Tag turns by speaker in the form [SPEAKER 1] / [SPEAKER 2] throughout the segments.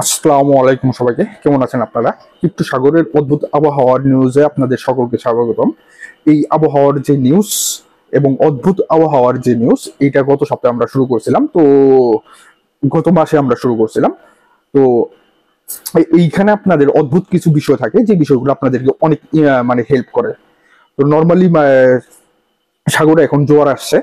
[SPEAKER 1] আসসালামু আলাইকুম সবাইকে, কেমন আছেন আপনারা? একটু সাগরের অদ্ভুত আবহাওয়ার নিউজে আপনাদের সকলকে স্বাগতম। এই আবহাওয়ার যে নিউজ এবং অদ্ভুত আবহাওয়ার যে নিউজ, এটা গত সপ্তাহে আমরা শুরু করছিলাম। তো গত মাসে আমরা শুরু করছিলাম। তো এইখানে আপনাদের অদ্ভুত কিছু বিষয় থাকে যে বিষয়গুলো আপনাদেরকে অনেক মানে হেল্প করে। তো নর্মালি সাগরে এখন জোয়ার আসছে,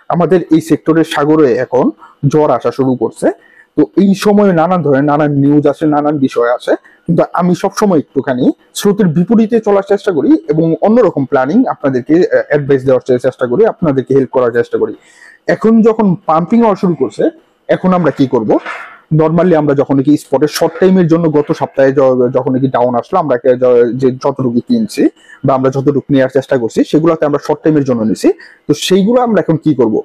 [SPEAKER 1] আমাদের এই সেক্টরের সাগরে এখন জ্বর আসা শুরু করছে। তো এই সময় নানান ধরনের নানান নিউজ আসে, নানান বিষয় আসে, কিন্তু আমি সবসময় একটুখানি স্রোতের বিপরীতে চলার চেষ্টা করি এবং অন্যরকম প্ল্যানিং আপনাদেরকে অ্যাডভাইস দেওয়ার চেষ্টা করি, আপনাদেরকে হেল্প করার চেষ্টা করি। এখন যখন পাম্পিং হওয়া শুরু করছে, এখন আমরা কি করব? নর্মালি আমরা যখন কি স্পটে শর্ট টাইমের জন্য গত সপ্তাহে যখন কি ডাউন আসলো, আমরা যে যতটুকু কিনছি বা আমরা যতটুকু নেওয়ার চেষ্টা করছি, সেগুলোতে আমরা শর্ট টাইমের জন্য নিছি। তো সেইগুলো আমরা এখন কি করব?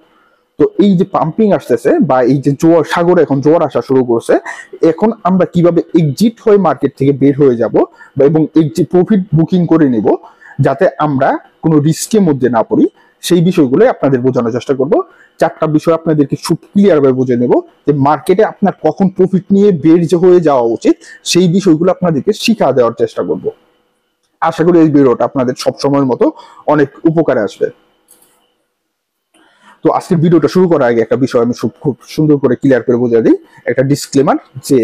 [SPEAKER 1] তো এই যে পাম্পিং আসতেছে বা এই যে জোয়ার, সাগরে এখন জোয়ার আসা শুরু করছে, এখন আমরা কিভাবে এক্সিট হয়ে মার্কেট থেকে বের হয়ে যাব বা এবং এক্সিট প্রফিট বুকিং করে নিব, যাতে আমরা কোনো রিস্কের মধ্যে না পড়ি, সেই বিষয়গুলো আপনাদের বোঝানোর চেষ্টা করব। চারটা বিষয় আপনাদেরকে খুব ক্লিয়ার ভাবে বুঝে নেব যে মার্কেটে আপনার কখন প্রফিট নিয়ে বের যে হয়ে যাওয়া উচিত, সেই বিষয়গুলো আপনাদেরকে শিখা দেওয়ার চেষ্টা করব। আশা করি এই ভিডিওটা আপনাদের সবসময়ের মতো অনেক উপকারে আসবে। তো আজকের ভিডিওটা শুরু করার আগে একটা বিষয় আমি খুব সুন্দর করে ক্লিয়ার করে বোঝা দিই, একটা ডিসক্লেমার, যে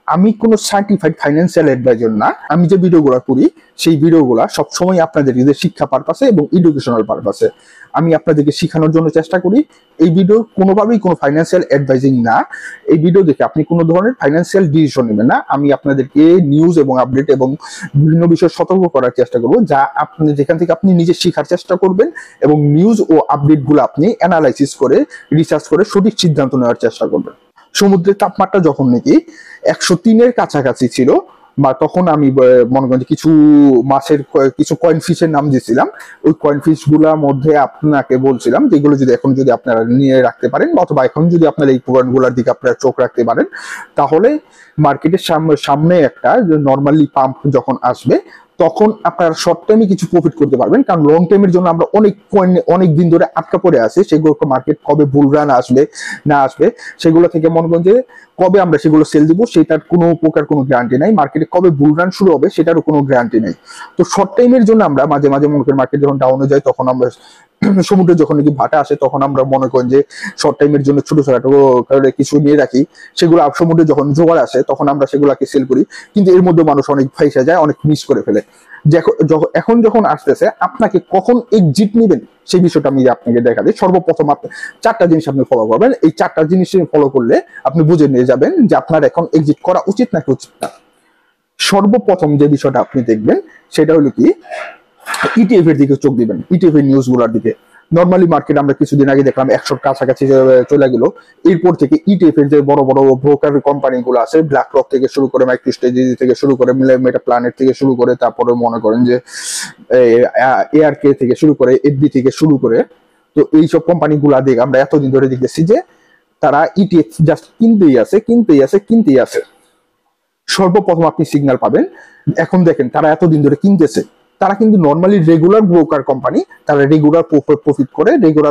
[SPEAKER 1] আমি কোনো সার্টিফাইড ফাইন্যান্সিয়াল অ্যাডভাইজার না। আমি যে ভিডিওগুলো করি সেই ভিডিওগুলো সবসময় আপনাদের শিক্ষা পারপাসে এবং এডুকেশনাল পারপাসে আমি আপনাদেরকে শেখানোর জন্য চেষ্টা করি। এই ভিডিও কোনোভাবেই কোনো ফাইন্যান্সিয়াল অ্যাডভাইজিং না। এই ভিডিও দেখে আপনি কোনো ধরনের ফাইন্যান্সিয়াল ডিসিশন নেবেন না। আমি আপনাদেরকে নিউজ এবং আপডেট এবং বিভিন্ন বিষয়ে সতর্ক করার চেষ্টা করব, যা আপনি যেখান থেকে আপনি নিজে শেখার চেষ্টা করবেন এবং নিউজ ও আপডেটগুলো আপনি অ্যানালাইসিস করে রিসার্চ করে সঠিক সিদ্ধান্ত নেওয়ার চেষ্টা করবেন। সমুদ্রের তাপমাত্রা যখন নাকি 103-এর কাছাকাছি ছিল, বা তখন আমি মনে করি কিছু মাছের কিছু কয়েন ফিশের নাম দিয়েছিলাম। ওই কয়েন ফিশ গুলার মধ্যে আপনাকে বলছিলাম যেগুলো যদি এখন যদি আপনারা নিয়ে রাখতে পারেন, অথবা এখন যদি আপনারা এই পয়েন্ট গুলার দিকে আপনারা চোখ রাখতে পারেন, তাহলে মার্কেটের সামনে একটা নর্মালি পাম্প যখন আসবে, তখন আপনারা শর্ট টাইমে কিছু প্রফিট করতে পারবেন। কারণ লং টাইমের জন্য আমরা অনেক কয়েন অনেক দিন ধরে আটকা পড়ে আছি, সেগুলো মার্কেট কবে বুল রান আসবে না আসবে, সেগুলো থেকে মনে করেন যে কবে আমরা সেগুলো সেল দিব, সেটার কোনো প্রকার কোনো গ্যারান্টি নাই। মার্কেটে কবে বুল রান শুরু হবে সেটারও কোনো গ্যারান্টি নেই। তো শর্ট টাইমের জন্য আমরা মাঝে মাঝে মনে করি মার্কেট যখন ডাউনে যায়, তখন আমরা সমুদ্রে যখন নাকি ভাটা আসে, তখন আমরা মনে করেন যে শর্ট টাইমের জন্য ছোট ছোট কিছু নিয়ে রাখি। সেগুলো সমুদ্রে যখন জোয়ার আসে, তখন আমরা সেগুলোকে সেল করি। কিন্তু এর মধ্যে মানুষ অনেক ফাইসা যায়, অনেক মিস করে ফেলে। এখন যখন আসতেছে, আপনাকে কখন এক্সিট নেবেন সেই বিষয়টা আমি আপনাকে দেখা দিই। সর্বপ্রথম আপনি চারটা জিনিস আপনি ফলো করবেন। এই চারটা জিনিস ফলো করলে আপনি বুঝে নিয়ে যাবেন যে আপনার এখন এক্সিট করা উচিত নাকি উচিত না। সর্বপ্রথম যে বিষয়টা আপনি দেখবেন সেটা হলো কি, ইটিএফ এর দিকে চোখ দিবেন, ইটিএফ এর নিউজ গুলার দিকে। নর্মালি মার্কেট আমরা কিছুদিন আগে দেখলাম 100 কাছাকাছি চলে গেল। এরপর থেকে ইটিএফ এর যে বড় বড় ব্রোকার কোম্পানি গুলো আছে, ব্ল্যাক রক থেকে শুরু করে মাইক্রোস্ট্রাটেজি থেকে শুরু করে মেটা প্ল্যানেট থেকে শুরু করে, তারপরে মনে করেন যে এআরকে থেকে শুরু করে এফবি থেকে শুরু করে, তো এইসব কোম্পানি গুলা দিকে আমরা এতদিন ধরে দেখতেছি যে তারা ইটিএফ জাস্ট কিনতেই আছে। সর্বপ্রথম আপনি সিগন্যাল পাবেন, এখন দেখেন তারা এতদিন ধরে কিনতেছে, তারা কিন্তু নর্মালি রেগুলার ব্রোকার কোম্পানি, তারা রেগুলার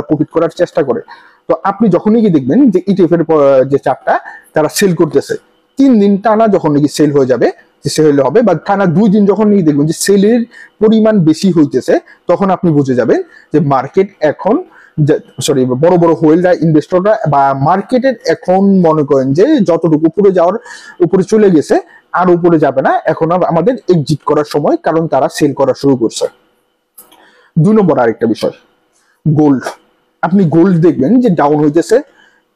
[SPEAKER 1] প্রফিট করার চেষ্টা করে। তো আপনি যখনই কি দেখবেন যে ইটিএফ এর যে চাপটা তারা সেল করতেছে, 3 দিন টানা যখন নাকি সেল হয়ে যাবে, সেল হবে বা টানা 2 দিন যখন নাকি দেখবেন যে সেলের পরিমাণ বেশি হইতেছে, তখন আপনি বুঝে যাবেন যে মার্কেট এখন বড় বড় হোল্ডাররা, ইনভেস্টররা বা মার্কেটের এখন মনে করেন যে যতটুকু উপরে চলে গেছে, আর উপরে যাবে না, এখন আমাদের এক্সিট করার সময়, কারণ তারা সেল করা শুরু করছে। 2 নম্বর আরেকটা বিষয়, গোল্ড। আপনি গোল্ড দেখবেন যে ডাউন হইতেছে।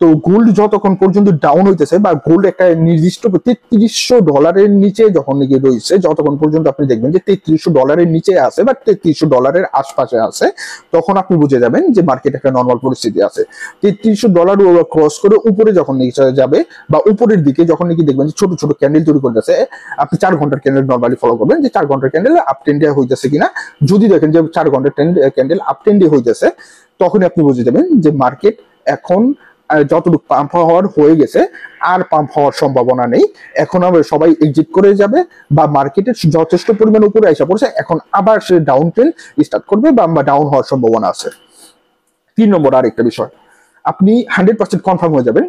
[SPEAKER 1] তো গোল্ড যতক্ষণ পর্যন্ত ডাউন হইতেছে বা গোল্ড একটা নির্দিষ্ট $3300 নিচে যখন নাকি রয়েছে, যতক্ষণ পর্যন্ত আপনি দেখবেন যে $3300 নিচে আছে বা $3300 আশপাশে আছে, তখন আপনি বুঝে যাবেন যে মার্কেট একটা নর্মাল পরিস্থিতি আছে। $3300 ক্রস করে উপরে যখন নিচে যাবে বা উপরের দিকে যখন নাকি দেখবেন যে ছোট ছোট ক্যান্ডেল তৈরি করতেছে, আপনি 4 ঘন্টার ক্যান্ডেল নর্মালি ফলো করবেন যে 4 ঘন্টার ক্যান্ডেল আপ ট্রেন্ডে হইতেছে কিনা। যদি দেখেন যে 4 ঘন্টার ক্যান্ডেল আপ ট্রেন্ডে হইতেছে, তখনই আপনি বুঝে যাবেন যে মার্কেট এখন যতটুকু পাম্প হওয়ার হয়ে গেছে, আর পাম্প হওয়ার সম্ভাবনা নেই। এখন আবার সবাই এক্সিট করে যাবে বা মার্কেটের যথেষ্ট পরিমাণ উপরে আসা পড়ছে, এখন আবার সে ডাউন ট্রেন্ড স্টার্ট করবে বা ডাউন হওয়ার সম্ভাবনা আছে। 3 নম্বর আরেকটা বিষয়, আপনি 100% কনফার্ম হয়ে যাবেন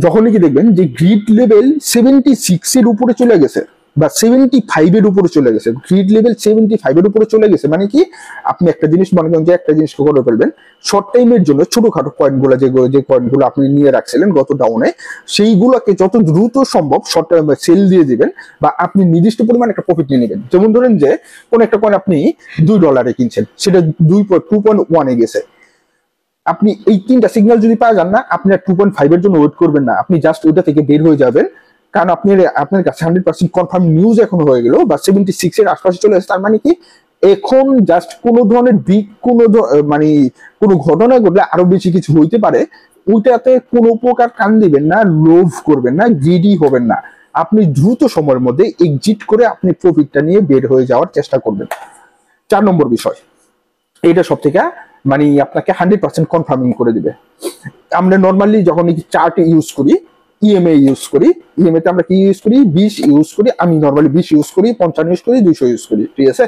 [SPEAKER 1] যখনই কি দেখবেন যে গ্রিড লেভেল 76 এর উপরে চলে গেছে বা 75 এর উপরে চলে গেছে, গ্রিড লেভেল 75 এর উপরে চলে গেছে, মানে কি আপনি একটা জিনিস মনে করেন যে একটা জিনিস করে ফেলবেন শর্ট টাইমের জন্য, ছোটখাটো কয়েনগুলো যে কয়েনগুলো আপনি নিয়ে রাখছিলেন গত ডাউনে, সেইগুলোকে যত দ্রুত সম্ভব শর্ট টাইম সেল দিয়ে দিবেন বা আপনি নির্দিষ্ট পরিমাণ একটা প্রফিট নিয়ে নেবেন। যেমন ধরেন যে কোন একটা কয়েন আপনি $2 কিনছেন, সেটা 2.1 এ গেছে, আপনি এই 3টা সিগন্যাল যদি পাওয়া যান না, আপনি আর 2.5 এর জন্য ওয়েট করবেন না, আপনি জাস্ট ওইটা থেকে বের হয়ে যাবেন, কারণ আপনার কাছে 100% কনফার্ম নিউজ এখন হয়ে গেল বা 76 এর আশপাশে চলে আসছে। তার মানে কি এখন জাস্ট কোনো ধরনের মানে কোনো ঘটনা ঘটলে আরো বেশি কিছু হইতে পারে, ওইটাতে কোনো প্রকার কান দিবেন না, লোভ করবেন না, গ্রিডি হবেন না, আপনি দ্রুত সময়ের মধ্যে এক্সিট করে আপনি প্রফিটটা নিয়ে বের হয়ে যাওয়ার চেষ্টা করবেন। 4 নম্বর বিষয়, এটা সব থেকে মানে আপনাকে 100% কনফার্মিং করে দিবে। আমরা নর্মালি যখন চার্ট ইউজ করি, ইএমএ ইউজ করি, ইএমএ তে আমরা কি ইউজ করি, 20 ইউজ করি, আমি নর্মালি 20 ইউজ করি, 55 ইউজ করি, 200 ইউজ করি, ঠিক আছে।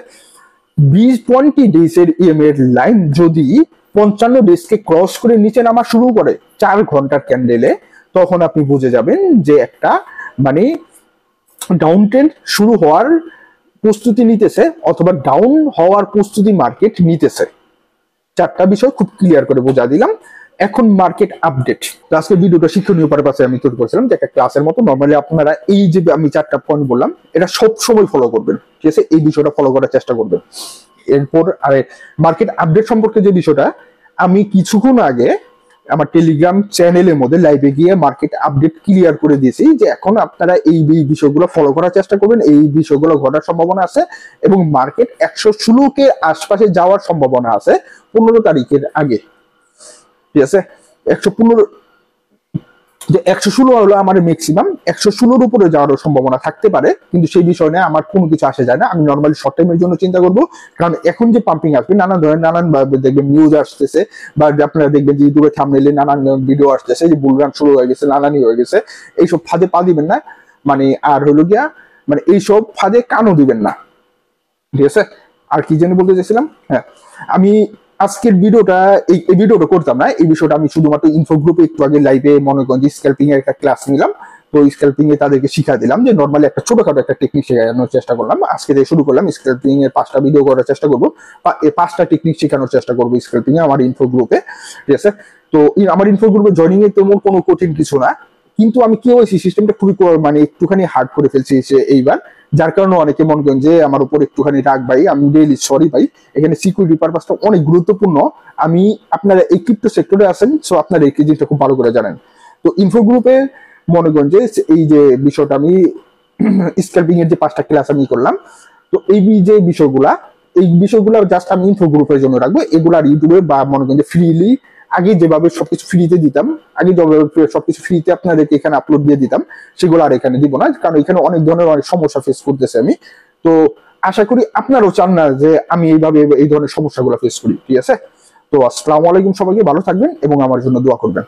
[SPEAKER 1] 20 ডেজ এর ইএমএ এর লাইন যদি 55 ডেজকে ক্রস করে নিচে নামা শুরু করে 4 ঘন্টার ক্যান্ডেলে, তখন আপনি বুঝে যাবেন যে একটা মানে ডাউন ট্রেন্ড শুরু হওয়ার প্রস্তুতি নিতেছে অথবা ডাউন হওয়ার প্রস্তুতি মার্কেট নিতেছে। 4টা বিষয় খুব ক্লিয়ার করে বোঝা দিলাম। এখন মার্কেট আপডেট। আজকে ভিডিওটা শিক্ষণীয় পারপাসে আমি তৈরি করেছিলাম, যে একটা ক্লাসের মতো। নরমালি আপনারা এই যে আমি 4টা পয়েন্ট বললাম, এটা সব সময় ফলো করবেন, ঠিক আছে, এই বিষয়টা ফলো করার চেষ্টা করবেন। এরপর আরে মার্কেট আপডেট সম্পর্কে যে বিষয়টা, আমি কিছুক্ষণ আগে আমার টেলিগ্রাম চ্যানেলের মধ্যে লাইভে গিয়ে মার্কেট আপডেট ক্লিয়ার করে দিয়েছি যে এখন আপনারা এই বিষয়গুলো ফলো করার চেষ্টা করবেন, এই বিষয়গুলো ঘটার সম্ভাবনা আছে এবং মার্কেট 116 কে আশপাশে যাওয়ার সম্ভাবনা আছে 15 তারিখের আগে, ঠিক আছে। 116 হলো আমার ম্যাক্সিমাম, 116-র উপরে যাওয়ার সম্ভাবনা থাকতে পারে, কিন্তু সেই বিষয় নিয়ে আমার কোনো কিছু আসে যায় না। আমি নর্মালি শর্ট টাইমের জন্য চিন্তা করবো, কারণ এখন যে পাম্পিং আসবে নানান ধরনের নানান দেখবেন নিউজ আসতেছে, বা আপনারা দেখবেন যে ইউটিউবে থাম্বনেইলে নানান ভিডিও আসতেছে যে বুলরান শুরু হয়ে গেছে, নানানি হয়ে গেছে, এইসব ফাঁদে পা দিবেন না, মানে আর হলো গিয়া মানে এইসব ফাঁদে কানও দিবেন না, ঠিক আছে। আর কি জানি বলতে চাইছিলাম, হ্যাঁ, আমি আজকের ভিডিওটা এই ভিডিওটা করতাম না, এই বিষয়টা আমি শুধুমাত্র ইনফো গ্রুপে একটু আগে লাইভে মনে করেন যে স্ক্যাল্পিং এর একটা ক্লাস নিলাম, তো স্ক্যাল্পিং এ তাদেরকে শিখা দিলাম যে নর্মালি একটা ছোটখাটো একটা টেকনিক শেখানোর চেষ্টা করলাম। আজকে থেকে শুরু করলাম, স্ক্যাল্পিং এর 5টা ভিডিও করার চেষ্টা করবো, বা এই 5টা টেকনিক শেখানোর চেষ্টা করবো স্ক্যাল্পিং এ আমার ইনফো গ্রুপে, ঠিক আছে। তো আমার ইনফো গ্রুপে জয়েনিং এ তেমন কোনো কঠিন কিছু না, কিন্তু আমি কেওয়াইসি সিস্টেমটা খুবই মানে একটুখানি হার্ড করে ফেলছি এইবার, যার কারণে অনেকে মনে করেন যে আমার উপর একটুখানি রাগ ভাই, আমি রিয়েলি সরি ভাই। এখানে সিকিউরিটি পারপাসটা অনেক গুরুত্বপূর্ণ, আমি আপনারা এই ক্রিপ্টো সেক্টরে আছেন, সো আপনারা এই জিনিসটা খুব ভালো করে জানেন। তো ইনফো গ্রুপে মনে করেন যে এই যে বিষয়টা আমি স্ক্যাল্পিং এর যে 5টা ক্লাস আমি করলাম, তো এই যে বিষয়গুলা জাস্ট আমি ইনফো গ্রুপের জন্য রাখবো, এগুলো আর ইউটিউবে বা মনে করেন যে ফ্রিলি আগে যেভাবে সবকিছু ফ্রিতে দিতাম, আগে যেভাবে সবকিছু ফ্রিতে আপনাদেরকে এখানে আপলোড দিয়ে দিতাম, সেগুলো আর এখানে দিব না, কারণ এখানে অনেক ধরনের অনেক সমস্যা ফেস করতেছে আমি। তো আশা করি আপনারাও চান না যে আমি এইভাবে এই ধরনের সমস্যাগুলো ফেস করি, ঠিক আছে। তো আসসালামু আলাইকুম, সবাইকে ভালো থাকবেন এবং আমার জন্য দোয়া করবেন।